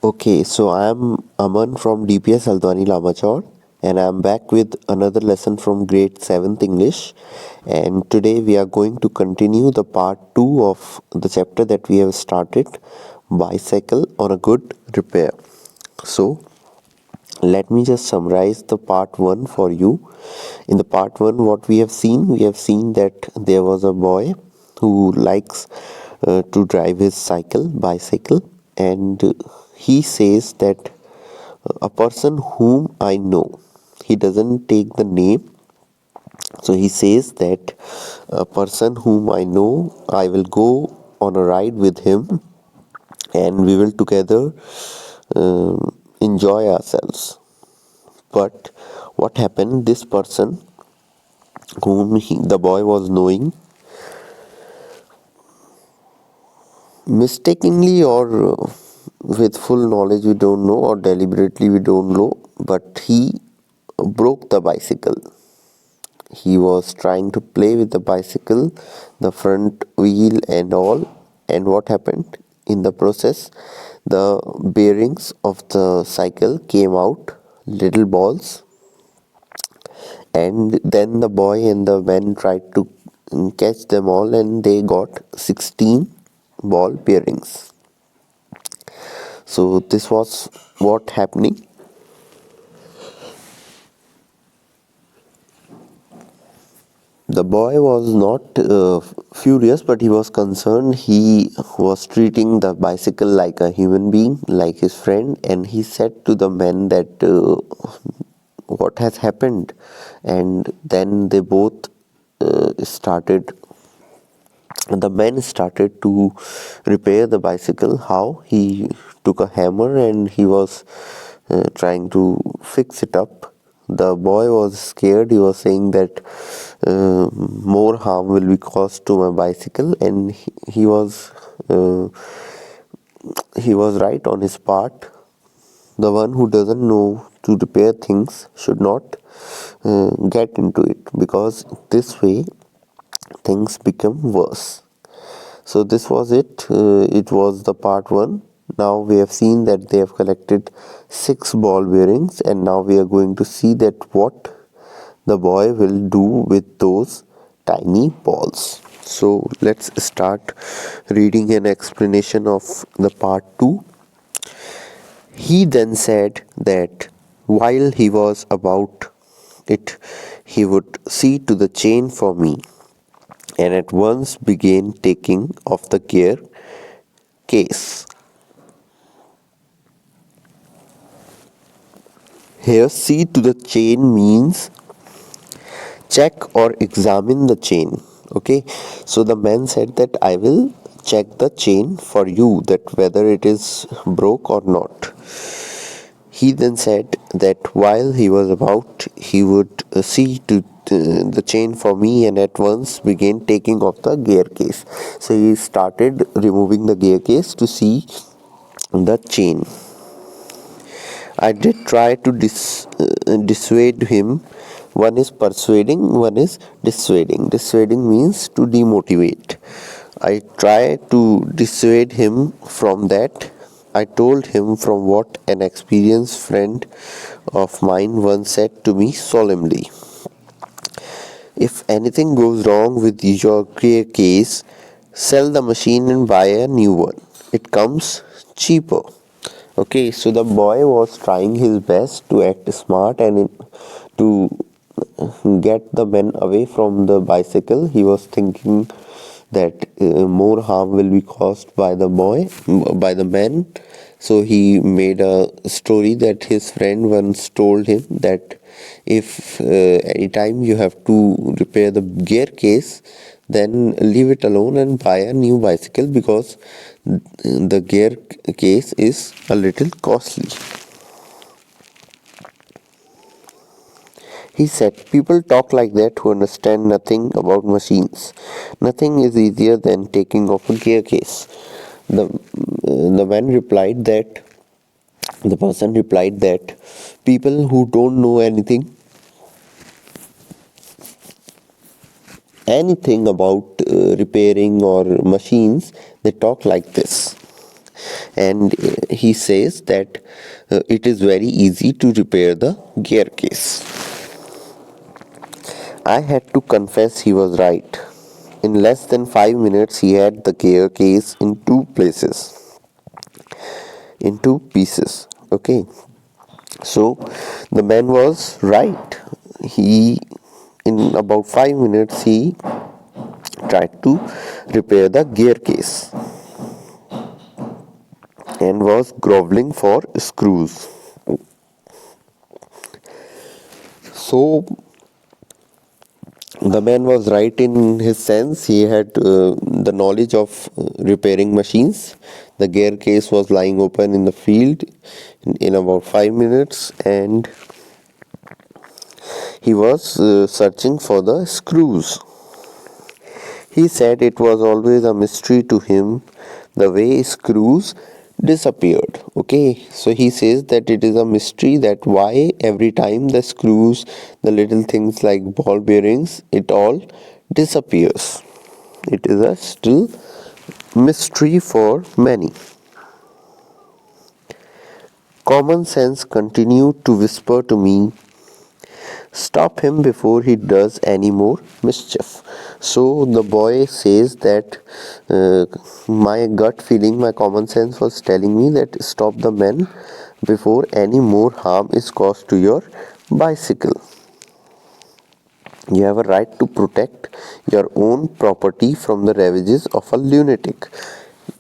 Okay, so I'm Aman from DPS Haldwani Lamachor, and I'm back with another lesson from grade 7th English. And today we are going to continue the part 2 of the chapter that we have started, Bicycle on a Good Repair. So, let me just summarize the part 1 for you. In the part 1, what we have seen? We have seen that there was a boy who likes to drive his bicycle, and he says that a person whom I know, he doesn't take the name, so he says that a person whom I know, I will go on a ride with him and we will together enjoy ourselves. But what happened? This person whom the boy was knowing, mistakenly or with full knowledge, we don't know, or deliberately, we don't know, but he broke the bicycle. He was trying to play with the bicycle, the front wheel and all. And what happened? In the process, the bearings of the cycle came out, little balls, and then the boy and the man tried to catch them all, and they got 16 ball bearings. So this was what happening. The boy was not furious, but he was concerned. He was treating the bicycle like a human being, like his friend, and he said to the man that what has happened. And then they both started. The man started to repair the bicycle. How? He took a hammer and he was trying to fix it up. The boy was scared. He was saying that more harm will be caused to my bicycle, and uh, he was right on his part. The one who doesn't know to repair things should not get into it, because this way things become worse. So this was it. It was the part 1. Now we have seen that they have collected 6 ball bearings, and now we are going to see that what the boy will do with those tiny balls. So let's start reading an explanation of the part 2. He then said that while he was about it, he would see to the chain for me, and at once began taking off the gear case. Here, see to the chain means check or examine the chain. Okay, so the man said that I will check the chain for you, that whether it is broke or not. He then said that while he was about, he would see to the chain for me, and at once began taking off the gear case. So he started removing the gear case to see the chain. I did try to dissuade him. One is persuading, one is dissuading. Dissuading means to demotivate. I tried to dissuade him from that. I told him from what an experienced friend of mine once said to me solemnly. If anything goes wrong with your gear case, sell the machine and buy a new one. It comes cheaper. Okay, so the boy was trying his best to act smart and to get the man away from the bicycle. He was thinking that more harm will be caused by by the man. So he made a story that his friend once told him that if anytime you have to repair the gear case, then leave it alone and buy a new bicycle, because the gear case is a little costly. He said, people talk like that who understand nothing about machines. Nothing is easier than taking off a gear case. The man replied that, the person replied that people who don't know anything about repairing or machines, they talk like this. And he says that it is very easy to repair the gear case. I had to confess he was right. In less than 5 minutes, he had the gear case in in two pieces. Okay, so the man was right. He, in about 5 minutes, he tried to repair the gear case and was groveling for screws. So the man was right in his sense. He had the knowledge of repairing machines. The gear case was lying open in the field in about 5 minutes, and he was searching for the screws. He said it was always a mystery to him the way screws disappeared. Okay, so he says that it is a mystery that why every time the screws, the little things like ball bearings, it all disappears. It is a still mystery for many. Common sense continued to whisper to me, stop him before he does any more mischief. So the boy says that my gut feeling, my common sense was telling me that stop the man before any more harm is caused to your bicycle. You have a right to protect your own property from the ravages of a lunatic.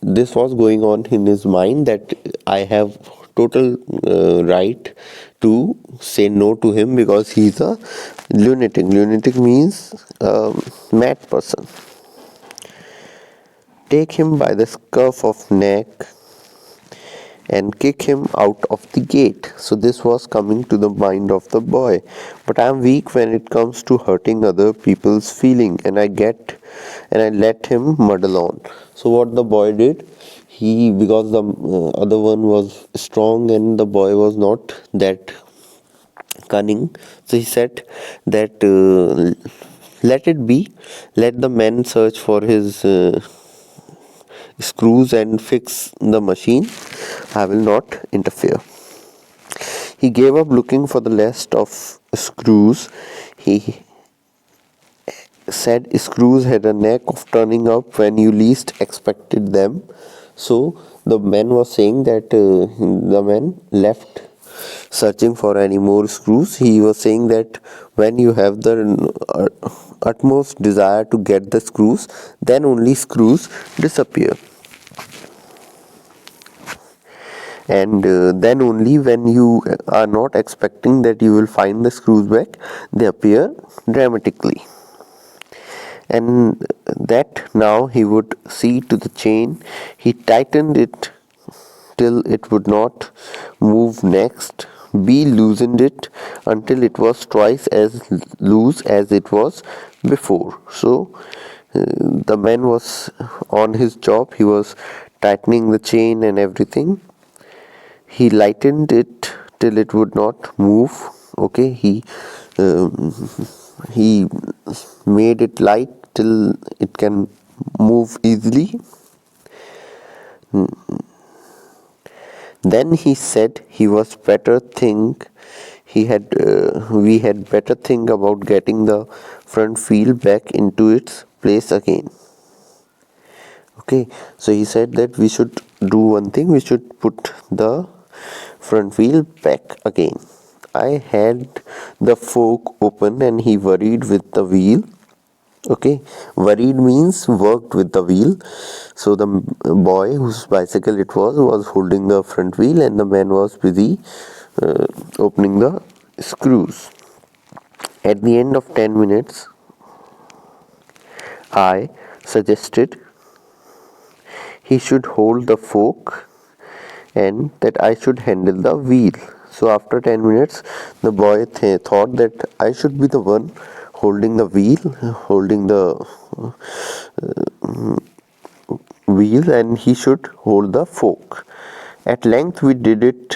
This was going on in his mind that I have total right to say no to him because he's a lunatic. Lunatic means mad person. Take him by the scruff of neck and kick him out of the gate. So this was coming to the mind of the boy. But I am weak when it comes to hurting other people's feeling, and I let him muddle on. So what the boy did, he, because the other one was strong and the boy was not that cunning, so he said that let it be, let the men search for his screws and fix the machine. I will not interfere. He gave up looking for the list of screws. He said screws had a knack of turning up when you least expected them. So the man was saying that the man left searching for any more screws. He was saying that when you have the utmost desire to get the screws, then only screws disappear. And then only when you are not expecting that you will find the screws back, they appear dramatically. And that now he would see to the chain. He tightened it till it would not move. Next, B loosened it until it was twice as loose as it was before. So the man was on his job. He was tightening the chain and everything. He lightened it till it would not move. Okay, he made it light till it can move easily. Then he said he was better think we had better think about getting the front wheel back into its place again. Okay, so he said that we should do one thing, we should put the front wheel back again. I had the fork open and he worried with the wheel. Okay, worried means worked with the wheel. So the boy whose bicycle it was holding the front wheel and the man was busy opening the screws. At the end of 10 minutes, I suggested he should hold the fork and that I should handle the wheel. So after 10 minutes, the boy thought that I should be the one holding the wheel and he should hold the fork. At length we did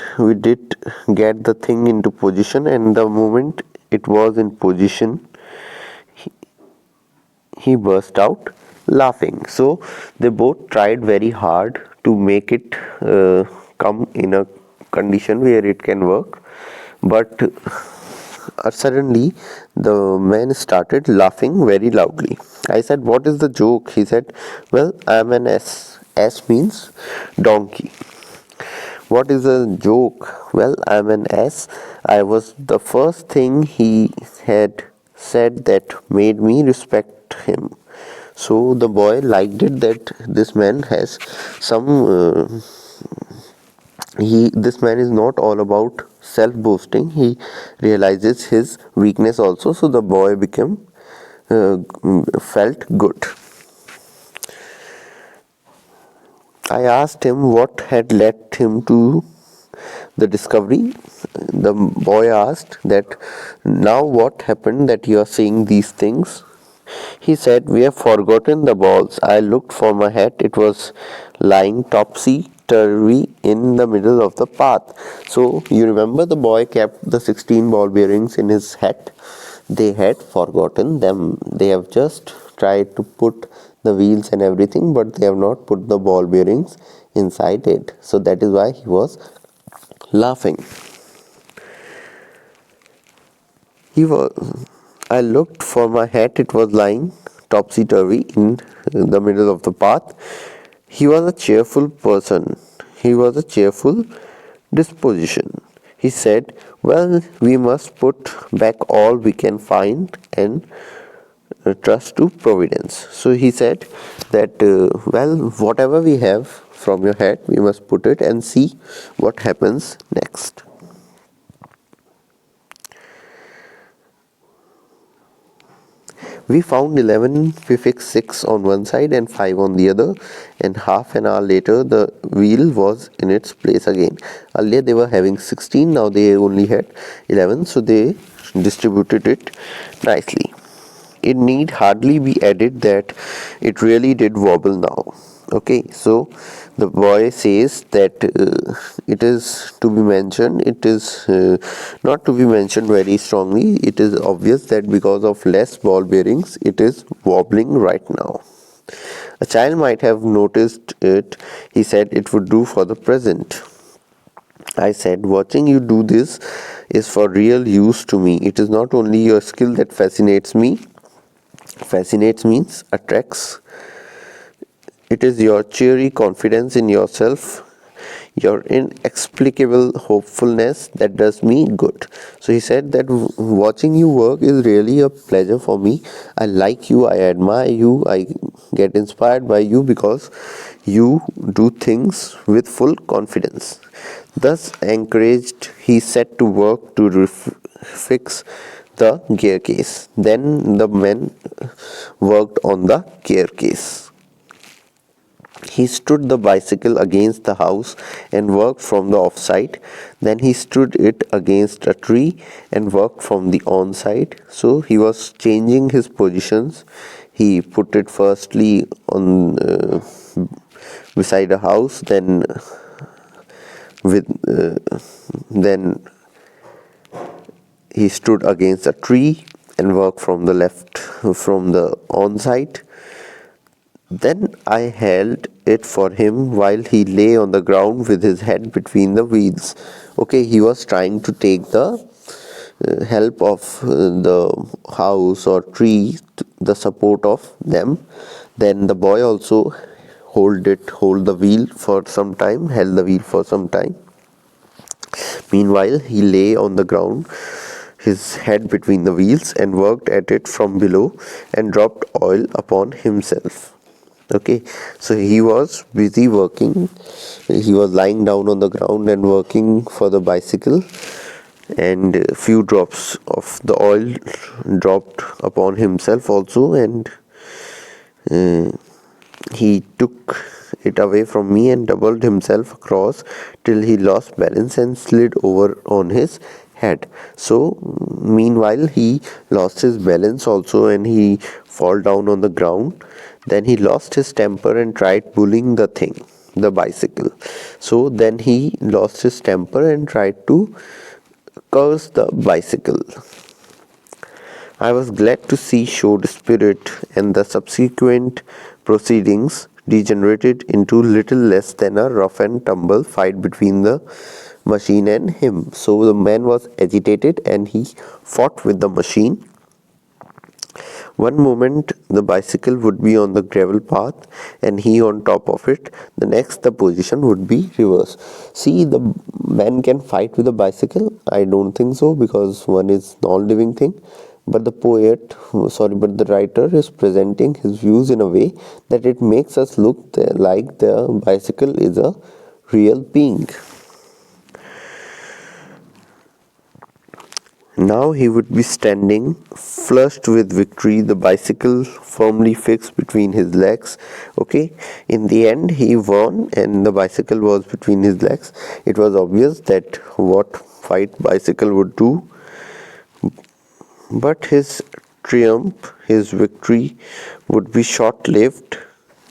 get the thing into position, and the moment it was in position, he burst out laughing. So they both tried very hard to make it come in a condition where it can work. But suddenly the man started laughing very loudly. I said, "What is the joke?" He said, "Well, I am an S. S means donkey." "What is a joke?" "Well, I am an S." I was the first thing he had said that made me respect him. So the boy liked it that this man has some. This man is not all about self boasting. He realizes his weakness also. So the boy became felt good. I asked him what had led him to the discovery. The boy asked that, "Now what happened that you are saying these things?" He said, "We have forgotten the balls. I looked for my hat. It was lying topsy turvy in the middle of the path." So you remember the boy kept the 16 ball bearings in his hat. They had forgotten them. They have just tried to put the wheels and everything, but they have not put the ball bearings inside it. So that is why he was laughing. He was. I looked for my hat. It was lying topsy-turvy in the middle of the path. He was a cheerful person. He was a cheerful disposition. He said, "Well, we must put back all we can find and trust to providence." So he said that, well, whatever we have from your hat, we must put it and see what happens next. We found 11, we fixed 6 on one side and 5 on the other, and half an hour later the wheel was in its place again. Earlier they were having 16, now they only had 11, so they distributed it nicely. It need hardly be added that it really did wobble now. Okay, so the boy says that it is to be mentioned, it is not to be mentioned very strongly. It is obvious that because of less ball bearings, it is wobbling right now. A child might have noticed it. He said it would do for the present. I said, "Watching you do this is for real use to me. It is not only your skill that fascinates me. Fascinates means attracts. It is your cheery confidence in yourself, your inexplicable hopefulness that does me good." So he said that watching you work is really a pleasure for me. I like you, I admire you, I get inspired by you because you do things with full confidence. Thus encouraged, he set to work to fix the gear case. Then the men worked on the gear case. He stood the bicycle against the house and worked from the off side. Then he stood it against a tree and worked from the on side. So he was changing his positions. He put it firstly on beside a house, with then he stood against a tree and worked from the on side. Then I held it for him while he lay on the ground with his head between the wheels. Okay, he was trying to take the help of the house or tree, the support of them. Then the boy also held the wheel for some time, held the wheel for some time. Meanwhile, he lay on the ground, his head between the wheels, and worked at it from below and dropped oil upon himself. Okay, so he was busy working. He was lying down on the ground and working for the bicycle, and a few drops of the oil dropped upon himself also, and he took it away from me and doubled himself across till he lost balance and slid over on his head. So meanwhile he lost his balance also and he fall down on the ground. Then he lost his temper and tried bullying the bicycle. So then he lost his temper and tried to curse the bicycle. I was glad to see showed spirit, and the subsequent proceedings degenerated into little less than a rough and tumble fight between the machine and him. So the man was agitated and he fought with the machine. One moment the bicycle would be on the gravel path and he on top of it. The next the position would be reversed. See, the man can fight with a bicycle? I don't think so, because one is non-living thing. But the writer is presenting his views in a way that it makes us look like the bicycle is a real being. Now he would be standing, flushed with victory, the bicycle firmly fixed between his legs. Okay, in the end, he won, and the bicycle was between his legs. It was obvious that what fight bicycle would do, but his triumph, his victory, would be short-lived.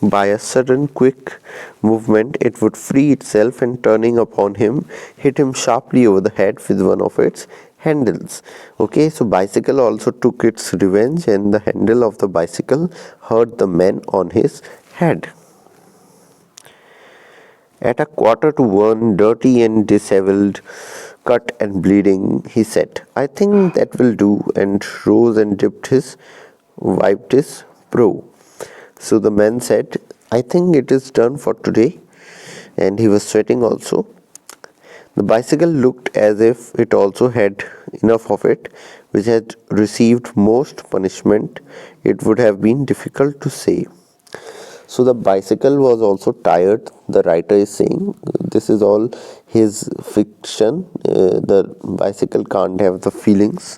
By a sudden quick movement, it would free itself and turning upon him, hit him sharply over the head with one of its handles. Okay, so bicycle also took its revenge, and the handle of the bicycle hurt the man on his head. At 1:15, dirty and disheveled, cut and bleeding, he said, "I think that will do," and rose and wiped his brow. So the man said, "I think it is done for today," and he was sweating also. The bicycle looked as if it also had enough of it, which had received most punishment. It would have been difficult to say. So the bicycle was also tired. The writer is saying this is all his fiction. The bicycle can't have the feelings.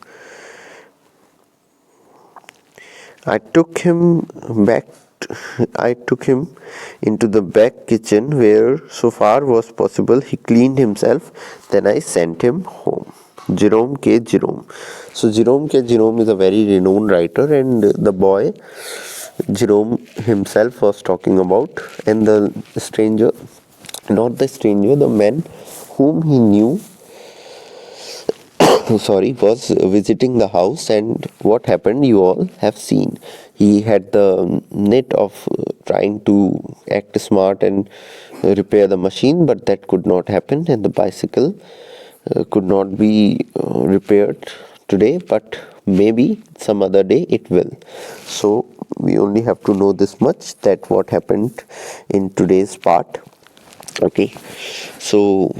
I took him into the back kitchen where, so far was possible, he cleaned himself. Then I sent him home. Jerome K. Jerome. So Jerome K. Jerome is a very renowned writer, and the boy Jerome himself was talking about, and the man whom he knew was visiting the house, and what happened you all have seen. He had the net of trying to act smart and repair the machine, but that could not happen, and the bicycle could not be repaired today, but maybe some other day it will. So we only have to know this much, that what happened in today's part. Okay, so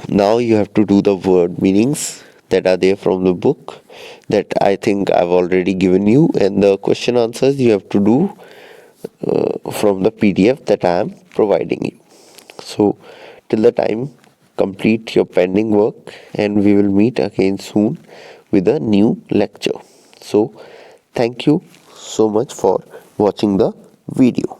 now you have to do the word meanings that are there from the book, that I think I've already given you, and the question answers you have to do from the PDF that I am providing you. So till the time, complete your pending work, and we will meet again soon with a new lecture. So thank you so much for watching the video.